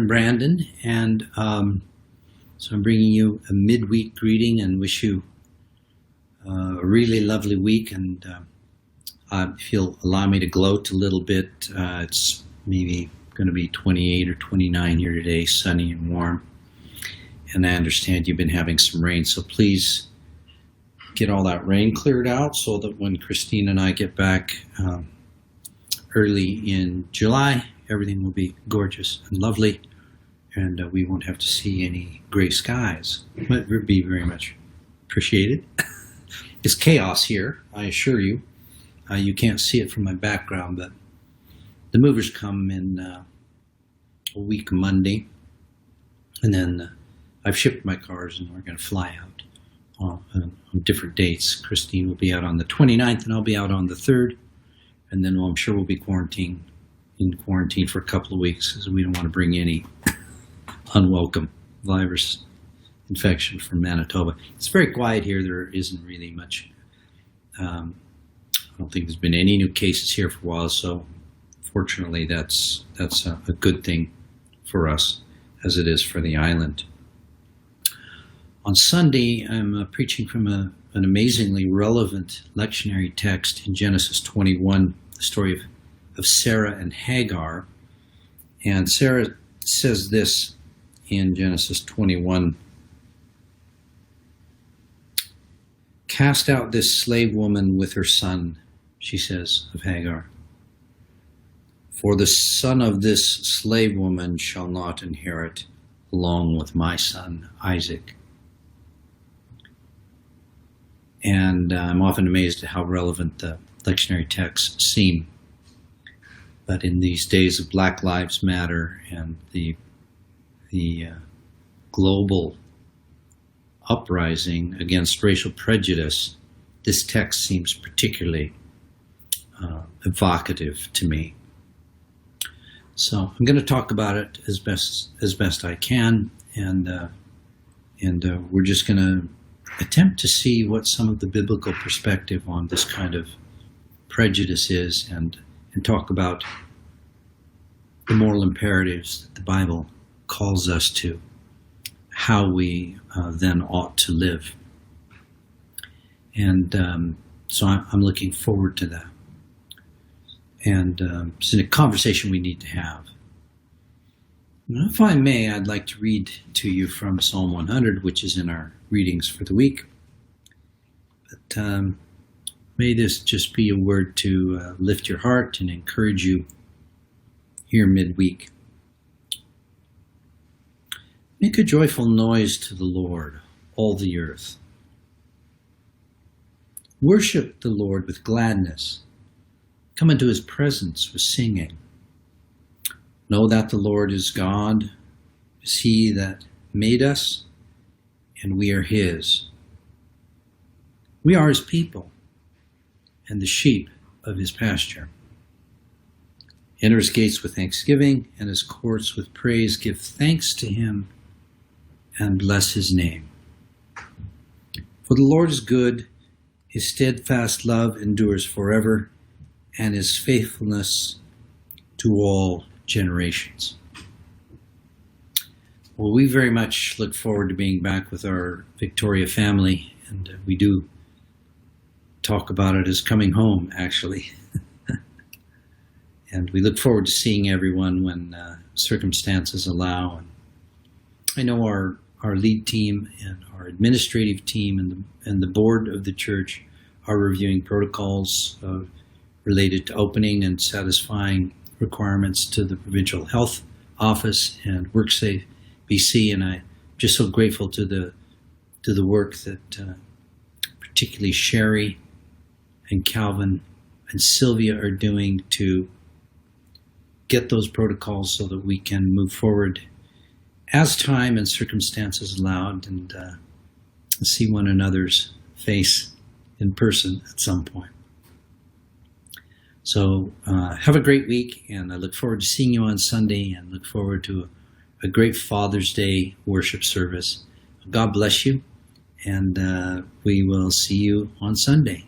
I'm Brandon, and so I'm bringing you a midweek greeting and wish you a really lovely week. And if you'll allow me to gloat a little bit, it's maybe going to be 28 or 29 here today, sunny and warm. And I understand you've been having some rain, so please get all that rain cleared out so that when Christine and I get back early in July, everything will be gorgeous and lovely, and we won't have to see any gray skies. It would be very much appreciated. It's chaos here, I assure you. You can't see it from my background, but the movers come in a week Monday, and then I've shipped my cars and we're going to fly out on different dates. Christine will be out on the 29th and I'll be out on the 3rd, and then I'm sure we'll be in quarantine for a couple of weeks because we don't want to bring any unwelcome virus infection from Manitoba. It's very quiet here. There isn't really much. I don't think there's been any new cases here for a while, so fortunately that's a good thing for us as it is for the island. On Sunday, I'm preaching from an amazingly relevant lectionary text in Genesis 21, the story of Sarah and Hagar. And Sarah says this in Genesis 21. "Cast out this slave woman with her son," she says of Hagar. "For the son of this slave woman shall not inherit along with my son Isaac." And I'm often amazed at how relevant the lectionary texts seem. But in these days of Black Lives Matter and the global uprising against racial prejudice, this text seems particularly evocative to me. So I'm going to talk about it as best I can, and we're just going to attempt to see what some of the biblical perspective on this kind of prejudice is, and talk about the moral imperatives that the Bible calls us to, how we then ought to live. And so I'm looking forward to that. And it's a conversation we need to have. And if I may, I'd like to read to you from Psalm 100, which is in our readings for the week. But may this just be a word to lift your heart and encourage you here midweek. "Make a joyful noise to the Lord, all the earth. Worship the Lord with gladness. Come into his presence with singing. Know that the Lord is God. It is he that made us, and we are his. We are his people, and the sheep of his pasture. Enter his gates with thanksgiving, and his courts with praise. Give thanks to him, and bless his name. For the Lord is good, his steadfast love endures forever, and his faithfulness to all generations." Well, we very much look forward to being back with our Victoria family, and we do talk about it as coming home, actually. And we look forward to seeing everyone when circumstances allow. And I know our lead team and our administrative team and the board of the church are reviewing protocols related to opening and satisfying requirements to the Provincial Health Office and WorkSafe BC, and I'm just so grateful to the work that particularly Sherry and Calvin and Sylvia are doing to get those protocols so that we can move forward as time and circumstances allowed, and see one another's face in person at some point. So have a great week, and I look forward to seeing you on Sunday, and look forward to a great Father's Day worship service. God bless you, and we will see you on Sunday.